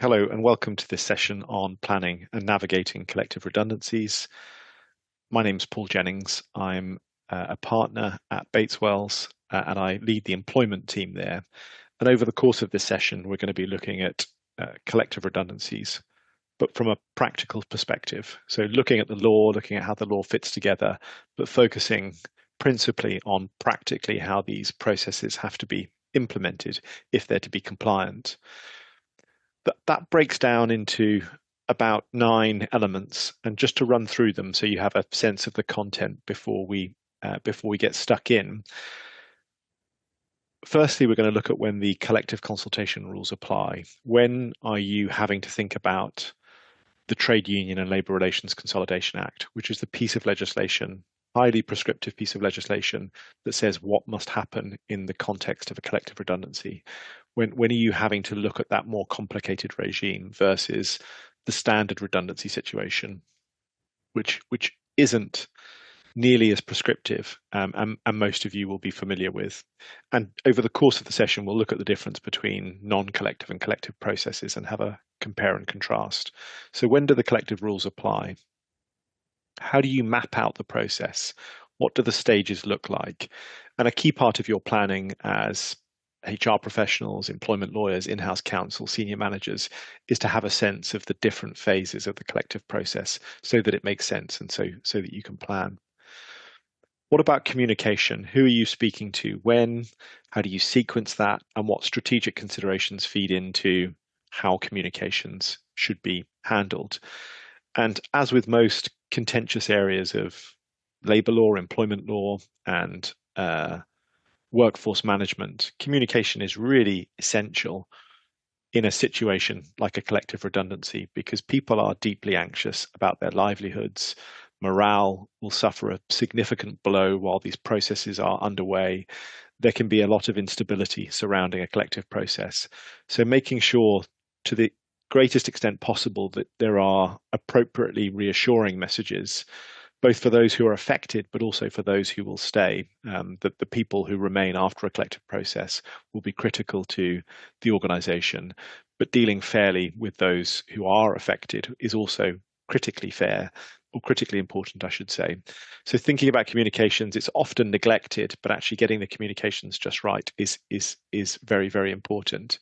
Hello and welcome to this session on planning and navigating collective redundancies. My name's Paul Jennings. I'm a partner at Bates Wells and I lead the employment team there. And over the course of this session, we're going to be looking at collective redundancies, but from a practical perspective. So looking at the law, looking at how the law fits together, but focusing principally on practically how these processes have to be implemented if they're to be compliant. That breaks down into about 9 elements, and just to run through them so you have a sense of the content before we get stuck in. Firstly, we're going to look at when the collective consultation rules apply. When are you having to think about the Trade Union and Labour Relations Consolidation Act, which is the piece of legislation, highly prescriptive piece of legislation that says what must happen in the context of a collective redundancy? When are you having to look at that more complicated regime versus the standard redundancy situation, which isn't nearly as prescriptive, and most of you will be familiar with. And over the course of the session, we'll look at the difference between non-collective and collective processes and have a compare and contrast. So when do the collective rules apply? How do you map out the process? What do the stages look like? And a key part of your planning as HR professionals, employment lawyers, in-house counsel, senior managers, is to have a sense of the different phases of the collective process so that it makes sense and so that you can plan. What about communication? Who are you speaking to? When? How do you sequence that? And what strategic considerations feed into how communications should be handled? And as with most contentious areas of labour law, employment law, and workforce management, communication is really essential in a situation like a collective redundancy because people are deeply anxious about their livelihoods. Morale will suffer a significant blow while these processes are underway. There can be a lot of instability surrounding a collective process. So making sure to the greatest extent possible that there are appropriately reassuring messages, both for those who are affected, but also for those who will stay, that the people who remain after a collective process will be critical to the organisation. But dealing fairly with those who are affected is also critically fair, or critically important, I should say. So thinking about communications, it's often neglected, but actually getting the communications just right is very, very important.